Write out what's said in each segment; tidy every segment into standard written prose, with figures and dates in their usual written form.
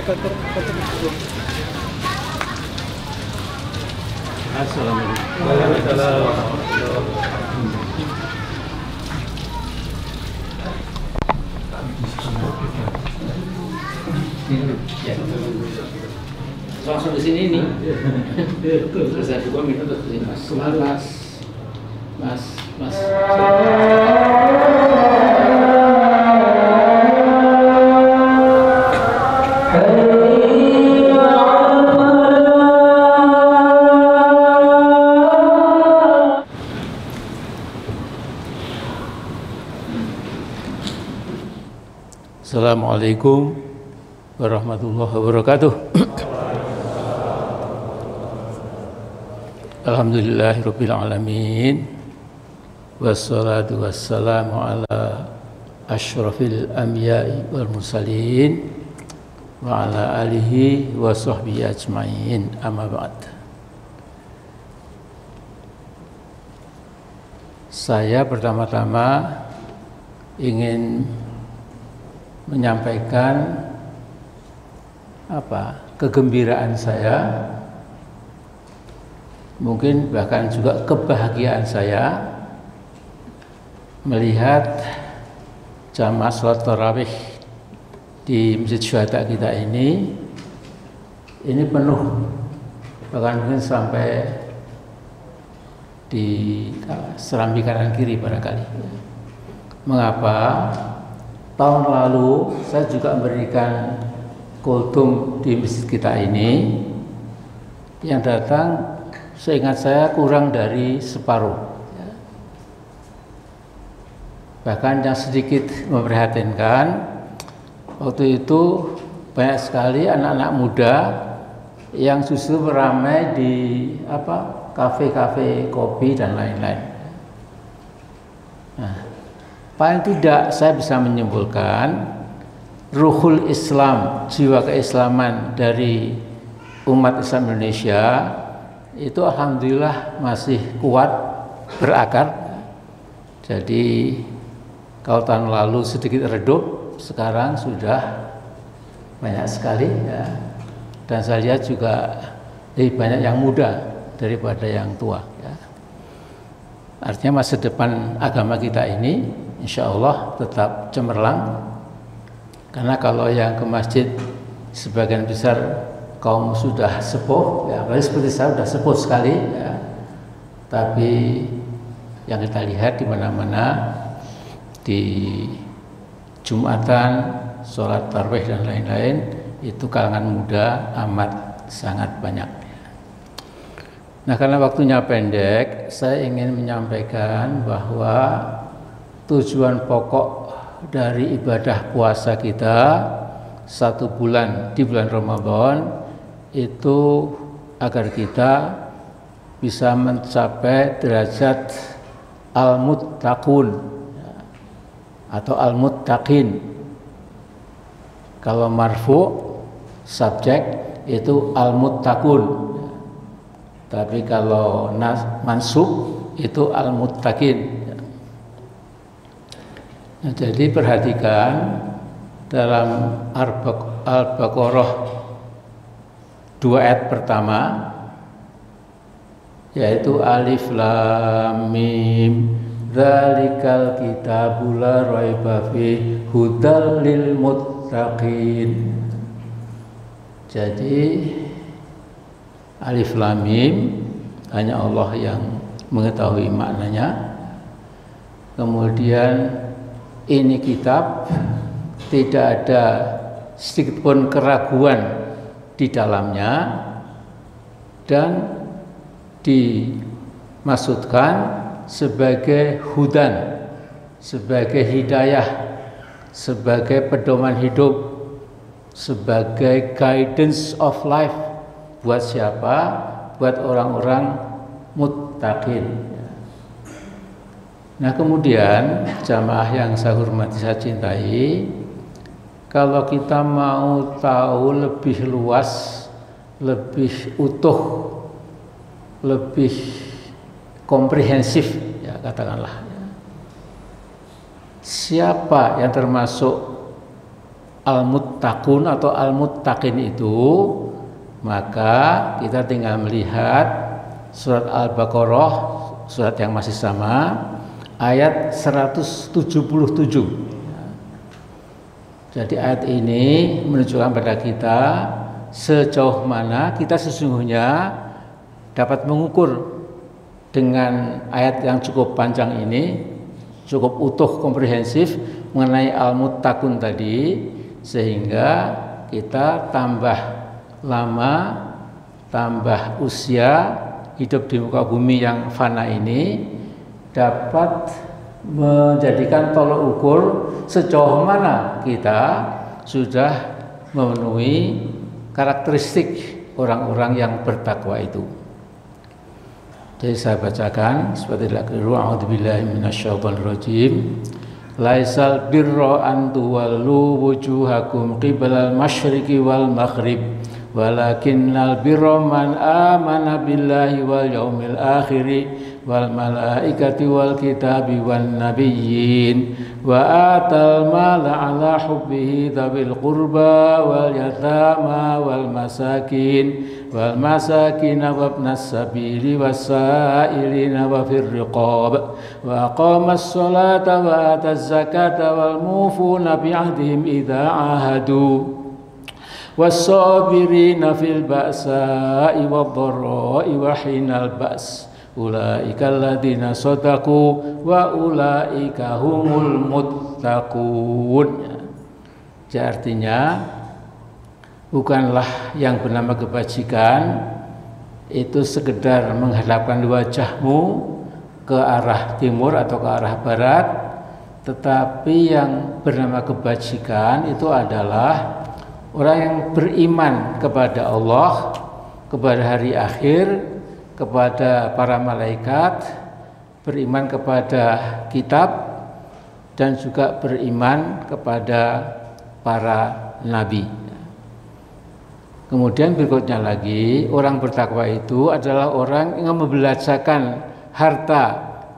Assalamualaikum. Langsung di sini nih. Terus saya juga minta untuk sini mas. Assalamualaikum warahmatullahi wabarakatuh. Alhamdulillahirabbil alamin. Wassalatu wassalamu ala asyrafil anbiya'i wal mursalin wa ala alihi wa sahbihi ajmain. Amma ba'd. Saya pertama-tama ingin menyampaikan kegembiraan saya, mungkin bahkan juga kebahagiaan saya melihat jamaah sholat tarawih di Masjid Syuhada kita ini penuh, bahkan mungkin sampai di serambi kanan kiri barangkali. Mengapa? Tahun lalu saya juga memberikan kultum di masjid kita ini, yang datang seingat saya kurang dari separuh, bahkan yang sedikit memprihatinkan, waktu itu banyak sekali anak-anak muda yang justru beramai di kafe-kafe kopi dan lain-lain. Nah, paling tidak saya bisa menyimpulkan ruhul Islam, jiwa keislaman dari umat Islam Indonesia itu alhamdulillah masih kuat berakar. Jadi kalau tahun lalu sedikit redup, sekarang sudah banyak sekali ya. Dan saya lihat juga lebih banyak yang muda daripada yang tua ya. Artinya masa depan agama kita ini insya Allah tetap cemerlang, karena kalau yang ke masjid sebagian besar kaum sudah sepuh, ya seperti saya sudah sepuh sekali, ya. Tapi yang kita lihat di mana-mana di Jumatan, sholat tarawih dan lain-lain, itu kalangan muda amat sangat banyak. Nah, karena waktunya pendek, saya ingin menyampaikan bahwa tujuan pokok dari ibadah puasa kita 1 bulan di bulan Ramadan itu agar kita bisa mencapai derajat al-muttaqun atau al-muttaqin. Kalau marfu subjek itu al-muttaqun, tapi kalau mansub itu al-muttaqin. Nah, jadi perhatikan dalam Al-Baqarah 2 ayat pertama, yaitu alif lam mim dzalikal kitabul la raiba fihi hudal lil muttaqin. Jadi alif lam mim hanya Allah yang mengetahui maknanya. Kemudian ini kitab tidak ada sedikit pun keraguan di dalamnya, dan dimaksudkan sebagai hudan, sebagai hidayah, sebagai pedoman hidup, sebagai guidance of life. Buat siapa? Buat orang-orang muttaqin. Nah, kemudian jamaah yang saya hormati, saya cintai, kalau kita mau tahu lebih luas, lebih utuh, lebih komprehensif, ya katakanlah, siapa yang termasuk al-muttaqun atau al-muttaqin itu, maka kita tinggal melihat surat Al-Baqarah, surat yang masih sama, ayat 177. Jadi ayat ini menunjukkan pada kita sejauh mana kita sesungguhnya dapat mengukur dengan ayat yang cukup panjang ini, cukup utuh, komprehensif mengenai al-muttaqun tadi, sehingga kita tambah lama, tambah usia hidup di muka bumi yang fana ini, dapat menjadikan tolok ukur sejauh mana kita sudah memenuhi karakteristik orang-orang yang bertakwa itu. Jadi saya bacakan seperti keliru. A'udzubillahi minasyaitonirrajim. Laisal birra an tuwallu wujuhakum qibalal masyriqi wal maghrib walakinnal birra man amana billahi wal yaumil akhir wal malaikati wal kitabi wan nabiyyin wa atal mala ala hubbihi dzawil qurba wal yatama wal masakin wabnas sabili wasailina wa fir riqab wa aqamas salata wa ataz zakata wal mufuna bi ahdihim idza ahadu was-sabirina fil ba'sa'i wad-dharra'i wa hinal ba's ulaika alladziina shadaqu wa ulaika humul muttaqun. Jadi artinya bukanlah yang bernama kebajikan itu sekedar menghadapkan wajahmu ke arah timur atau ke arah barat, tetapi yang bernama kebajikan itu adalah orang yang beriman kepada Allah, kepada hari akhir, kepada para malaikat, beriman kepada kitab, dan juga beriman kepada para nabi. Kemudian berikutnya lagi, orang bertakwa itu adalah orang yang membelanjakan harta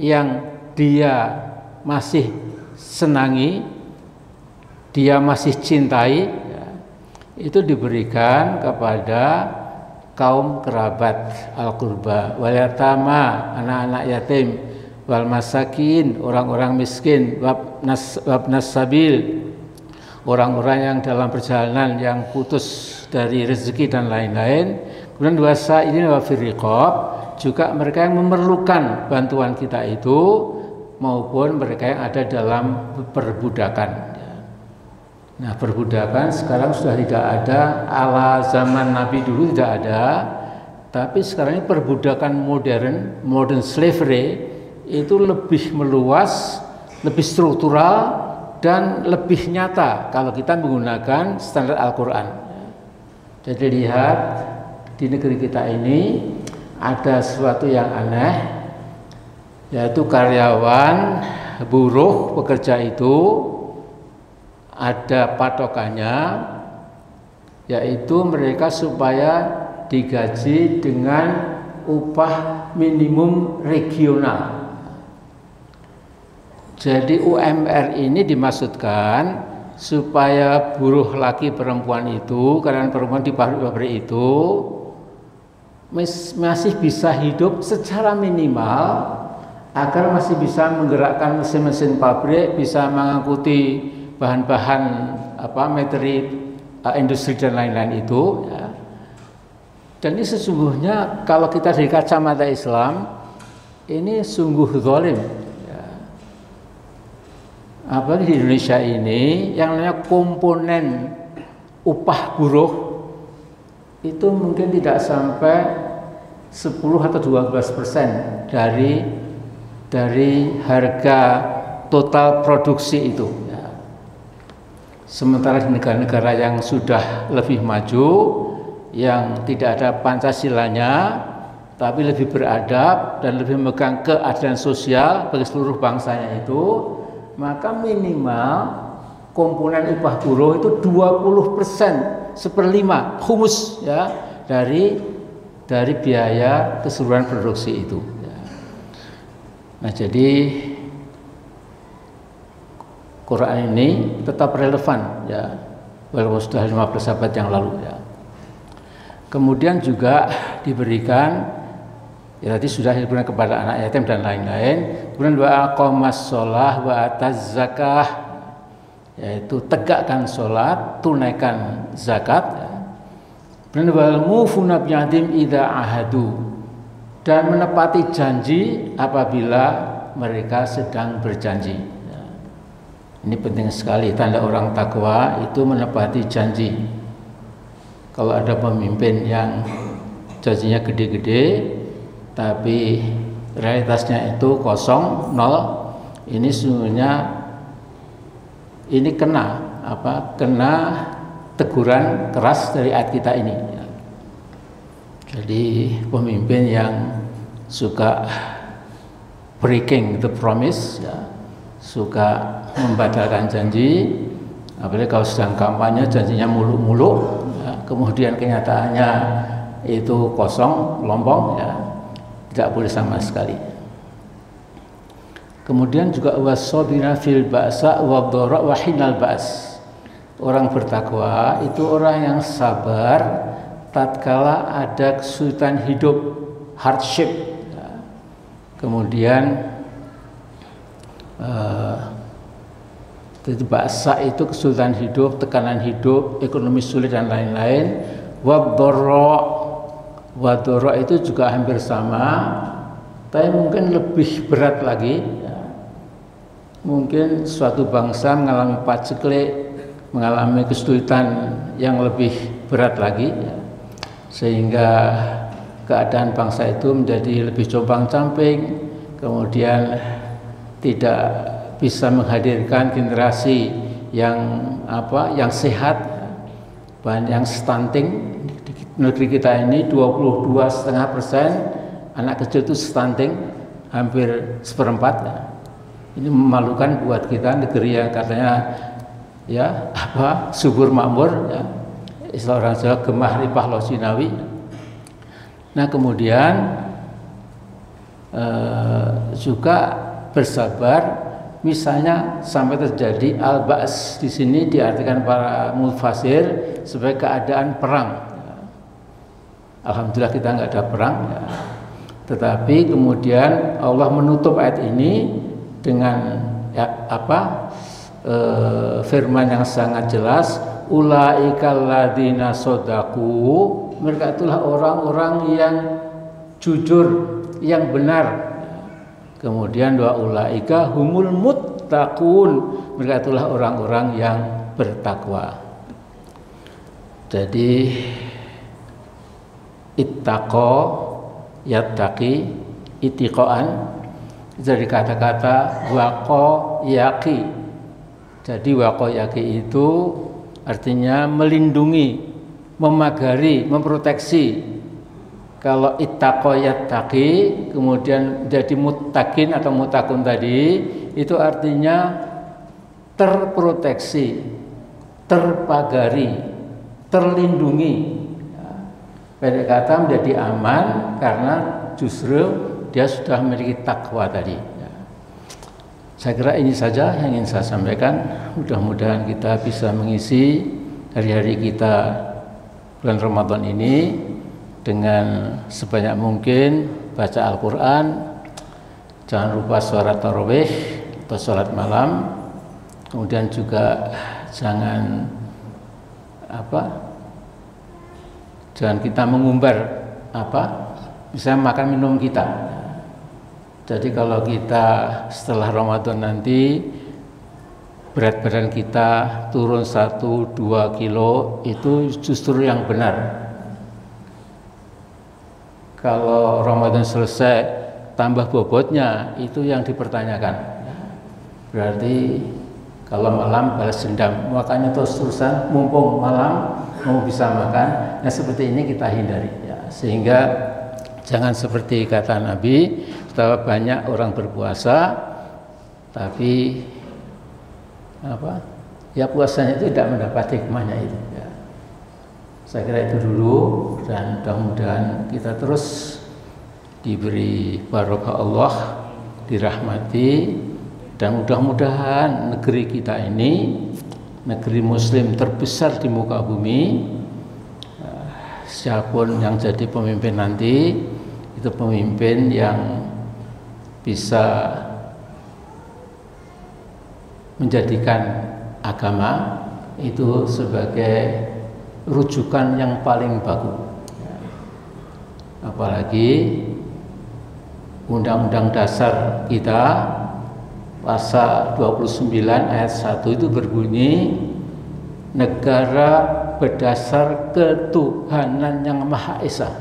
yang dia masih senangi, dia masih cintai, itu diberikan kepada kaum kerabat al-qurba, wal yatama, anak-anak yatim, wal masakin, orang-orang miskin, wabnas sabil, orang-orang yang dalam perjalanan yang putus dari rezeki dan lain-lain. Kemudian wasailin wa fir riqab, juga mereka yang memerlukan bantuan kita itu maupun mereka yang ada dalam perbudakan. Nah, perbudakan sekarang sudah tidak ada, ala zaman Nabi dulu tidak ada, tapi sekarang ini perbudakan modern slavery itu lebih meluas, lebih struktural, dan lebih nyata kalau kita menggunakan standar Al-Quran. Jadi lihat di negeri kita ini ada sesuatu yang aneh, yaitu karyawan, buruh, pekerja itu ada patokannya, yaitu mereka supaya digaji dengan upah minimum regional. Jadi UMR ini dimaksudkan supaya buruh laki perempuan itu, karena perempuan di pabrik-pabrik itu masih bisa hidup secara minimal, agar masih bisa menggerakkan mesin-mesin pabrik, bisa mengangkuti bahan-bahan materi industri dan lain-lain itu, ya. Dan ini sesungguhnya kalau kita dari kacamata Islam ini sungguh zalim, ya. Apalagi di Indonesia ini yang namanya komponen upah buruh itu mungkin tidak sampai 10 atau 12% dari harga total produksi itu. Sementara di negara-negara yang sudah lebih maju, yang tidak ada Pancasilanya, tapi lebih beradab dan lebih memegang keadilan sosial bagi seluruh bangsanya itu, maka minimal komponen upah buruh itu 20%, 1/5 humus, ya, dari biaya keseluruhan produksi itu. Nah, jadi Quran ini tetap relevan, ya, walaupun sudah 15 abad yang lalu ya. Kemudian juga diberikan, ya tadi sudah diberikan kepada anak yatim dan lain-lain. Kemudian wa aqamas shalah wa ataz zakah, yaitu tegakkan sholat, tunaikan zakat. Kemudian wal mufuna bi'ahdim idza ahadu, dan menepati janji apabila mereka sedang berjanji. Ini penting sekali, tanda orang takwa itu menepati janji. Kalau ada pemimpin yang janjinya gede-gede tapi realitasnya itu kosong, nol, ini sesungguhnya ini kena teguran keras dari ayat kita ini. Jadi pemimpin yang suka breaking the promise, ya, suka membatalkan janji, apalagi kalau sedang kampanye janjinya muluk-muluk, ya, kemudian kenyataannya itu kosong, lompong, ya, tidak boleh sama sekali. Kemudian juga wasabina fil ba'sa wa dharra wa hinal ba's. Orang bertakwa itu orang yang sabar tatkala ada kesulitan hidup, hardship. Ya. Kemudian ba'sa itu kesulitan hidup, tekanan hidup, ekonomi sulit dan lain-lain. Wa dharra itu juga hampir sama, tapi mungkin lebih berat lagi. Ya. Mungkin suatu bangsa mengalami paceklik, mengalami kesulitan yang lebih berat lagi, ya, sehingga keadaan bangsa itu menjadi lebih compang-camping, kemudian tidak bisa menghadirkan generasi yang sehat, yang stunting. Negeri kita ini 22,5% anak kecil itu stunting, hampir seperempat. Ya. Ini memalukan buat kita, negeri yang katanya subur makmur, ya. Istilah orang Jawa gemah ripah lo sinawi. Nah kemudian juga bersabar, misalnya sampai terjadi al-ba's, di sini diartikan para mufasir sebagai keadaan perang. Alhamdulillah kita nggak ada perang, ya. Tetapi kemudian Allah menutup ayat ini dengan firman yang sangat jelas, ulaikal ladzina shadaqu, mereka itulah orang-orang yang jujur, yang benar. Kemudian wa ulaika humul muttaqun, mereka itulah orang-orang yang bertakwa. Jadi ittaqo yattaqi itiqaan dari kata-kata waqo yaqi. Jadi waqo yaqi itu artinya melindungi, memagari, memproteksi. Kalau ittaqo yattaqi kemudian jadi muttaqin atau muttaqun tadi, itu artinya terproteksi, terpagari, terlindungi. Pendek kata menjadi aman karena justru dia sudah memiliki takwa tadi. Saya kira ini saja yang ingin saya sampaikan. Mudah-mudahan kita bisa mengisi hari-hari kita bulan Ramadan ini dengan sebanyak mungkin baca Al-Quran. Jangan lupa sholat tarawih atau sholat malam. Kemudian juga jangan kita mengumbar misalnya makan minum kita. Jadi kalau kita setelah Ramadan nanti berat badan kita turun 1-2 kilo, itu justru yang benar. Kalau Ramadan selesai tambah bobotnya, itu yang dipertanyakan. Berarti kalau malam balas dendam, makanya terus-terusan mumpung malam mau bisa makan. Nah seperti ini kita hindari, ya. Sehingga jangan seperti kata Nabi, betapa banyak orang berpuasa tapi puasanya itu tidak mendapat hikmahnya itu, ya. Saya kira itu dulu, dan mudah-mudahan kita terus diberi barokah Allah, dirahmati, dan mudah-mudahan negeri kita ini negeri muslim terbesar di muka bumi. Siapapun yang jadi pemimpin nanti, itu pemimpin yang bisa menjadikan agama itu sebagai rujukan yang paling bagus. Apalagi Undang-Undang Dasar kita pasal 29 ayat 1 itu berbunyi, negara berdasar ketuhanan yang Maha Esa.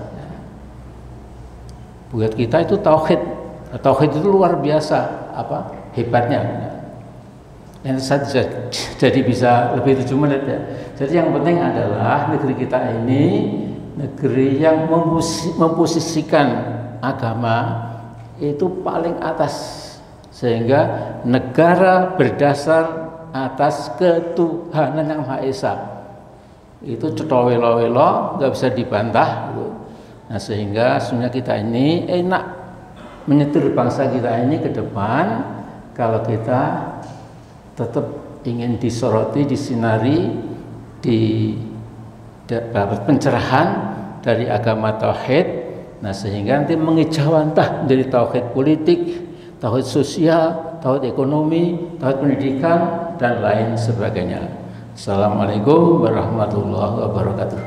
Buat kita itu tauhid. Tauhid itu luar biasa hebatnya. Yang saya jadi bisa lebih 7 menit ya. Jadi yang penting adalah negeri kita ini negeri yang memposisikan agama itu paling atas, sehingga negara berdasar atas ketuhanan yang Maha Esa. Itu cetowelo-welo, nggak bisa dibantah. Nah, sehingga sebenarnya kita ini enak menyetir bangsa kita ini ke depan kalau kita tetap ingin disoroti, disinari, dapat pencerahan dari agama tauhid. Nah, sehingga nanti mengejawantah menjadi tauhid politik, tauhid sosial, tauhid ekonomi, tauhid pendidikan, dan lain sebagainya. Assalamualaikum warahmatullahi wabarakatuh.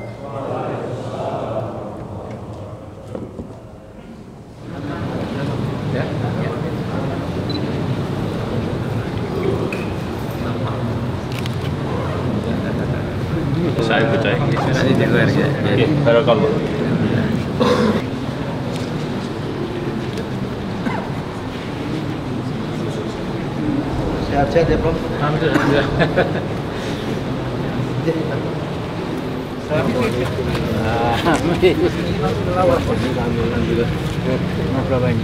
Saya percaya. Nanti dengar ya. Barakallah. Sehat-sehat ya, Prof. Alhamdulillah. Berapa ini?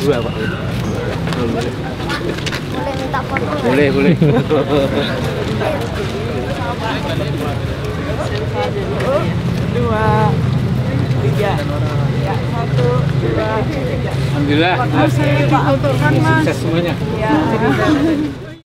2, Pak. Boleh minta foto? Boleh. Dua, tiga, ya, 1, 2, 3. Alhamdulillah. Sukses semuanya. Ya.